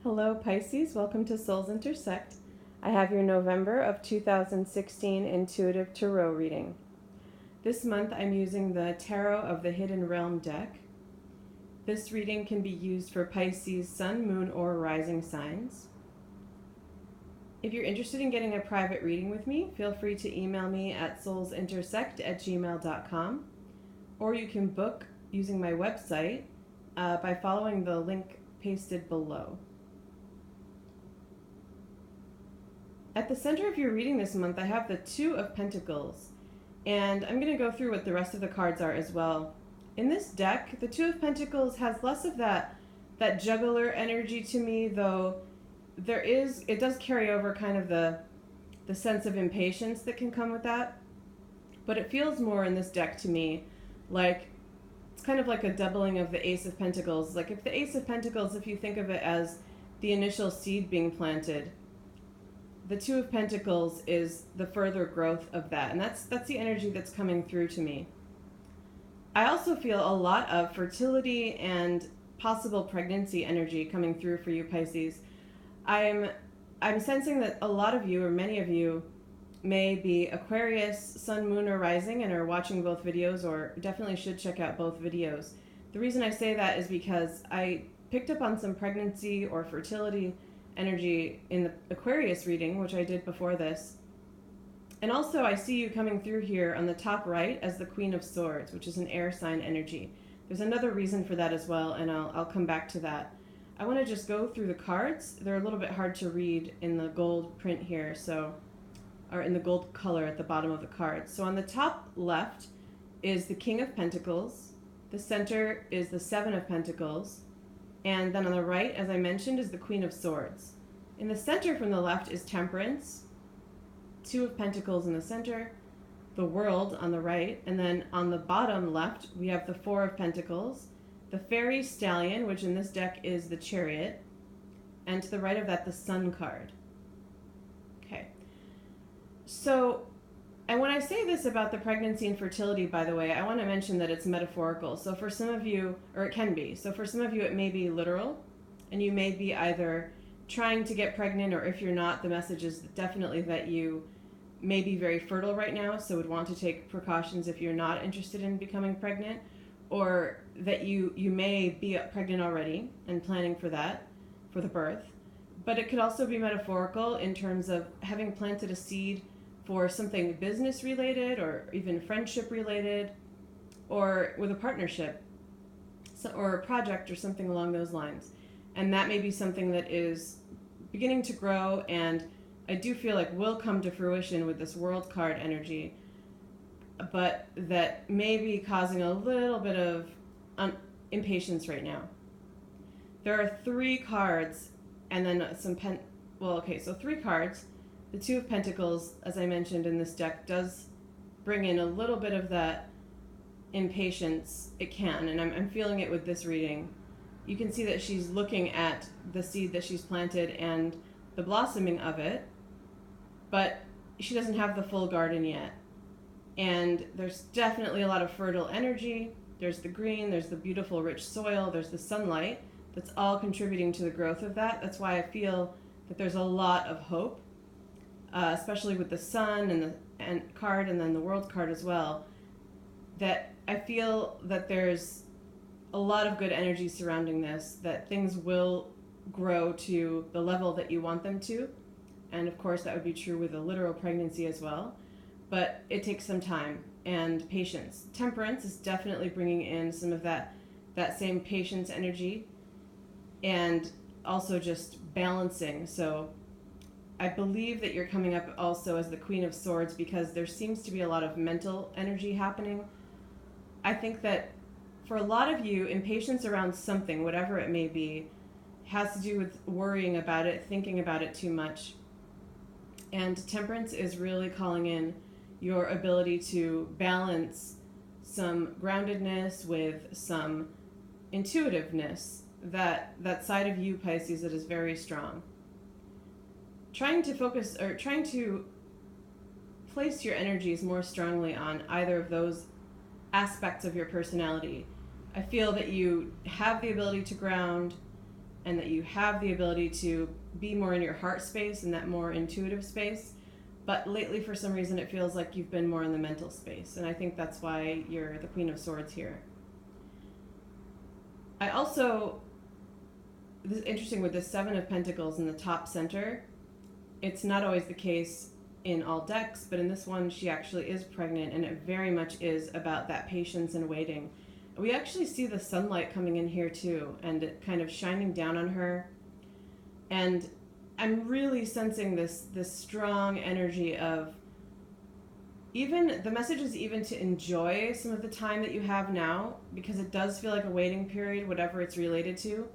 Hello Pisces, welcome to Souls Intersect. I have your November of 2016 Intuitive Tarot reading. This month I'm using the Tarot of the Hidden Realm deck. This reading can be used for Pisces, Sun, Moon, or Rising signs. If you're interested in getting a private reading with me, feel free to email me at soulsintersect@gmail.com, or you can book using my website by following the link pasted below. At the center of your reading this month, I have the Two of Pentacles, and I'm going to go through what the rest of the cards are as well. In this deck, the Two of Pentacles has less of that juggler energy to me, though it does carry over kind of the sense of impatience that can come with that, but it feels more in this deck to me like it's kind of like a doubling of the Ace of Pentacles. Like if the Ace of Pentacles, if you think of it as the initial seed being planted, the Two of Pentacles is the further growth of that, and that's the energy that's coming through to me. I also feel a lot of fertility and possible pregnancy energy coming through for you, Pisces. I'm sensing that a lot of you, or many of you, may be Aquarius, Sun, Moon, or Rising and are watching both videos, or definitely should check out both videos. The reason I say that is because I picked up on some pregnancy or fertility energy in the Aquarius reading, which I did before this. And also I see you coming through here on the top right as the Queen of Swords, which is an air sign energy. There's another reason for that as well, and I'll come back to that. I want to just go through the cards. They're a little bit hard to read in the gold print here, or in the gold color at the bottom of the card. So on the top left is the King of Pentacles. The center is the Seven of Pentacles. And then on the right, as I mentioned, is the Queen of Swords. In the center from the left is Temperance, Two of Pentacles in the center, the World on the right, and then on the bottom left, we have the Four of Pentacles, the Fairy Stallion, which in this deck is the Chariot, and to the right of that, the Sun card. Okay. So, and when I say this about the pregnancy and fertility, by the way, I want to mention that it's metaphorical. So for some of you, or it can be, so for some of you it may be literal, and you may be either trying to get pregnant, or if you're not, the message is definitely that you may be very fertile right now, so would want to take precautions if you're not interested in becoming pregnant, or that you may be pregnant already and planning for that, for the birth. But it could also be metaphorical in terms of having planted a seed for something business related, or even friendship related, or with a partnership, or a project or something along those lines. And that may be something that is beginning to grow, and I do feel like will come to fruition with this World card energy, but that may be causing a little bit of impatience right now. There are three cards, and then so three cards. The Two of Pentacles, as I mentioned in this deck, does bring in a little bit of that impatience. It can, and I'm feeling it with this reading. You can see that she's looking at the seed that she's planted and the blossoming of it, but she doesn't have the full garden yet. And there's definitely a lot of fertile energy. There's the green, there's the beautiful rich soil, there's the sunlight. That's all contributing to the growth of that. That's why I feel that there's a lot of hope. Especially with the Sun and the card, and then the World card as well, that I feel that there's a lot of good energy surrounding this, that things will grow to the level that you want them to. And of course that would be true with a literal pregnancy as well, but it takes some time and patience. Temperance is definitely bringing in some of that same patience energy, and also just balancing. So I believe that you're coming up also as the Queen of Swords because there seems to be a lot of mental energy happening. I think that for a lot of you, impatience around something, whatever it may be, has to do with worrying about it, thinking about it too much. And Temperance is really calling in your ability to balance some groundedness with some intuitiveness, that side of you, Pisces, that is very strong. Trying to focus, or trying to place your energies more strongly on either of those aspects of your personality. I feel that you have the ability to ground, and that you have the ability to be more in your heart space and that more intuitive space. But lately, for some reason, it feels like you've been more in the mental space. And I think that's why you're the Queen of Swords here. I also, this is interesting with the Seven of Pentacles in the top center. It's not always the case in all decks, but in this one, she actually is pregnant, and it very much is about that patience and waiting. We actually see the sunlight coming in here too, and it kind of shining down on her. And I'm really sensing this strong energy of, even the message is even to enjoy some of the time that you have now, because it does feel like a waiting period, whatever it's related to.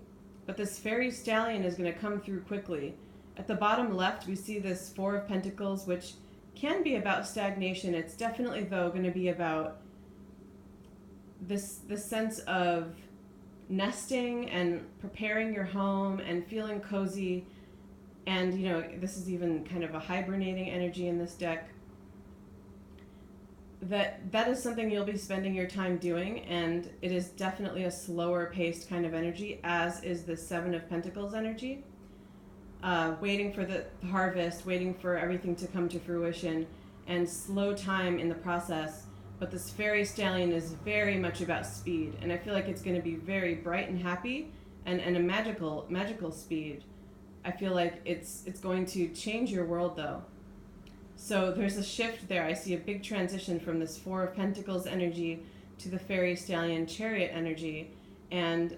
But this fairy stallion is going to come through quickly. At the bottom left, we see this Four of Pentacles, which can be about stagnation. It's definitely, though, going to be about this sense of nesting and preparing your home and feeling cozy. And, you know, this is even kind of a hibernating energy in this deck. That is something you'll be spending your time doing, and it is definitely a slower paced kind of energy, as is the Seven of Pentacles energy. Waiting for the harvest, waiting for everything to come to fruition, and slow time in the process. But this fairy stallion is very much about speed, and I feel like it's going to be very bright and happy, and a magical speed. I feel like it's going to change your world, though. So there's a shift there. I see a big transition from this Four of Pentacles energy to the fairy stallion chariot energy, and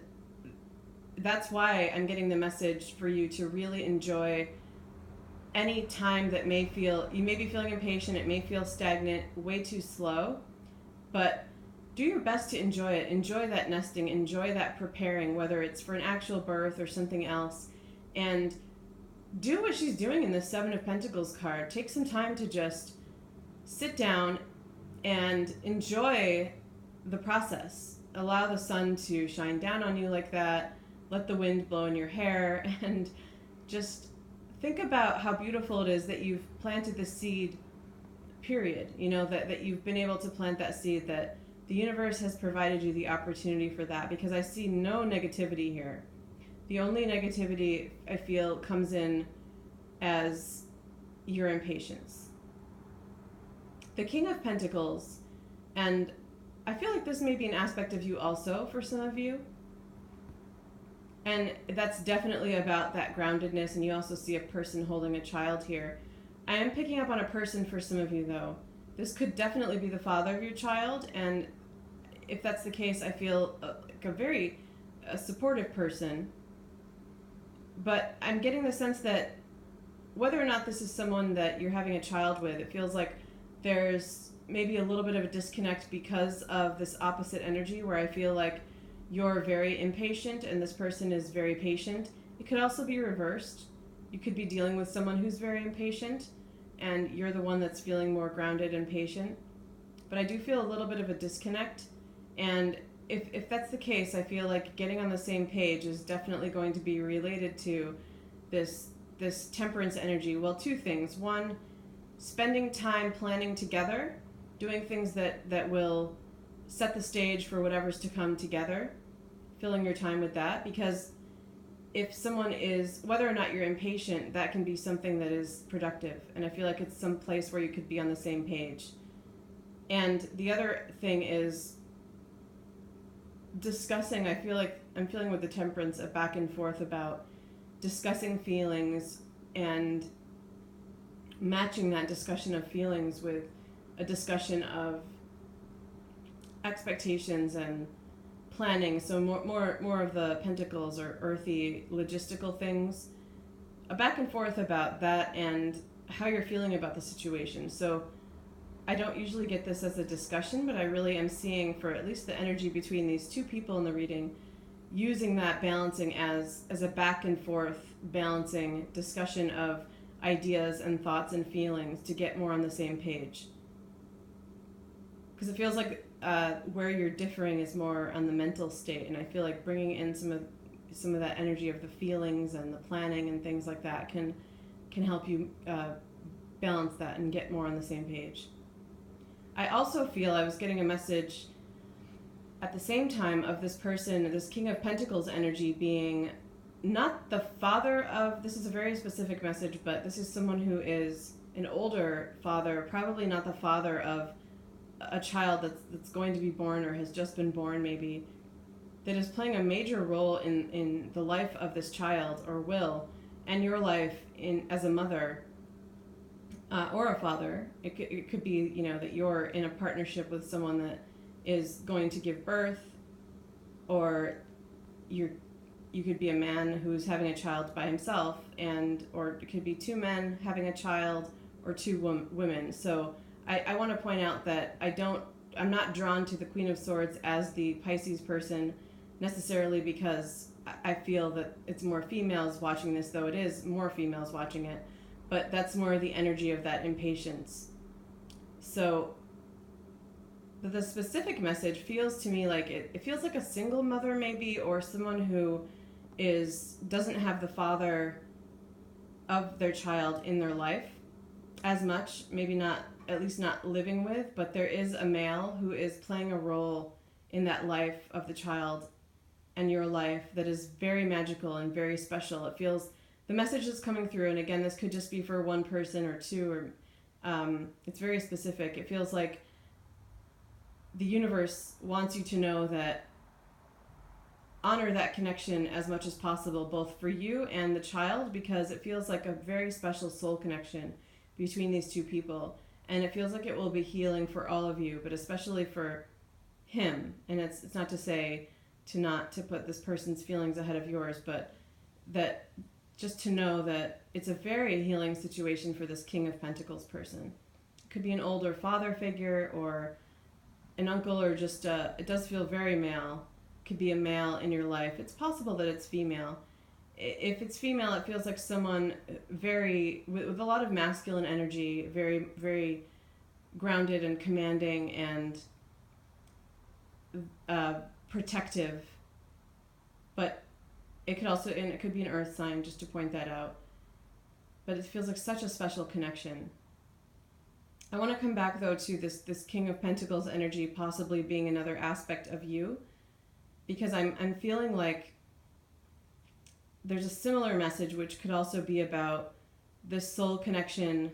that's why I'm getting the message for you to really enjoy any time that you may be feeling impatient, it may feel stagnant, way too slow, but do your best to enjoy it. Enjoy that nesting, enjoy that preparing, whether it's for an actual birth or something else, and do what she's doing in the Seven of Pentacles card. Take some time to just sit down and enjoy the process. Allow the sun to shine down on you like that. Let the wind blow in your hair, and just think about how beautiful it is that you've planted the seed, period. You know, that you've been able to plant that seed, that the universe has provided you the opportunity for that, because I see no negativity here. The only negativity I feel comes in as your impatience. The King of Pentacles, and I feel like this may be an aspect of you also for some of you, and that's definitely about that groundedness, and you also see a person holding a child here. I am picking up on a person for some of you, though. This could definitely be the father of your child, and if that's the case, I feel like a very supportive person. But I'm getting the sense that whether or not this is someone that you're having a child with, it feels like there's maybe a little bit of a disconnect because of this opposite energy, where I feel like you're very impatient and this person is very patient. It could also be reversed. You could be dealing with someone who's very impatient and you're the one that's feeling more grounded and patient. But I do feel a little bit of a disconnect, and if that's the case, I feel like getting on the same page is definitely going to be related to this temperance energy. Well, two things. One, spending time planning together, doing things that will set the stage for whatever's to come together, filling your time with that, because if someone is, whether or not you're impatient, that can be something that is productive, and I feel like it's some place where you could be on the same page. And the other thing is discussing, I feel like I'm feeling with the temperance a back and forth about discussing feelings and matching that discussion of feelings with a discussion of expectations and planning. So more of the pentacles or earthy logistical things, a back and forth about that and how you're feeling about the situation. So I don't usually get this as a discussion, but I really am seeing, for at least the energy between these two people in the reading, using that balancing as a back and forth balancing discussion of ideas and thoughts and feelings to get more on the same page. Because it feels like where you're differing is more on the mental state, and I feel like bringing in some of that energy of the feelings and the planning and things like that can help you balance that and get more on the same page. I also feel I was getting a message at the same time of this person, this King of Pentacles energy, being not the father of, this is a very specific message, but this is someone who is an older father, probably not the father of a child that's going to be born or has just been born maybe, that is playing a major role in the life of this child or will, and your life in as a mother or a father. It could be, you know, that you're in a partnership with someone that is going to give birth, or you're you could be a man who's having a child by himself, and or it could be two men having a child or two women. So I want to point out that I'm not drawn to the Queen of Swords as the Pisces person necessarily because I feel that it's more females watching this, though it is more females watching it, but that's more the energy of that impatience. So the specific message feels to me like it feels like a single mother maybe, or someone who doesn't have the father of their child in their life as much, maybe not, at least not living with, but there is a male who is playing a role in that life of the child and your life that is very magical and very special. It feels the message is coming through, and again, this could just be for one person or two, or it's very specific. It feels like the universe wants you to know that honor that connection as much as possible, both for you and the child, because it feels like a very special soul connection between these two people, and it feels like it will be healing for all of you, but especially for him. And it's not to say not to put this person's feelings ahead of yours, but that just to know that it's a very healing situation for this King of Pentacles person. It could be an older father figure or an uncle, or just it does feel very male. It could be a male in your life. It's possible that it's female. If it's female, it feels like someone very with a lot of masculine energy, very, very grounded and commanding and protective. But it could also, and it could be an earth sign, just to point that out. But it feels like such a special connection. I want to come back though to this King of Pentacles energy possibly being another aspect of you, because I'm feeling like there's a similar message which could also be about this soul connection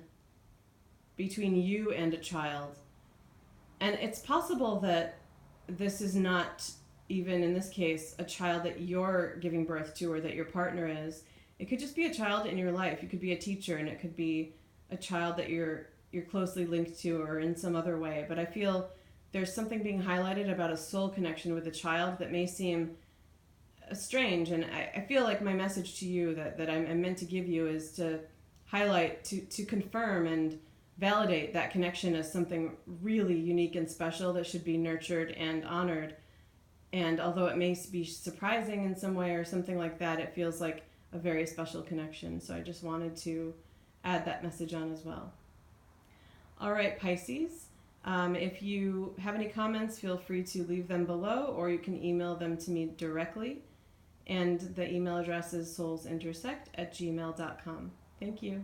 between you and a child. And it's possible that this is not even in this case a child that you're giving birth to or that your partner is. It could just be a child in your life. You could be a teacher, and it could be a child that you're closely linked to or in some other way. But I feel there's something being highlighted about a soul connection with a child that may seem strange, and I feel like my message to you that I'm meant to give you is to highlight, to confirm and validate that connection as something really unique and special that should be nurtured and honored. And although it may be surprising in some way or something like that, it feels like a very special connection. So I just wanted to add that message on as well. All right, Pisces. If you have any comments, feel free to leave them below, or you can email them to me directly. And the email address is soulsintersect@gmail.com. Thank you.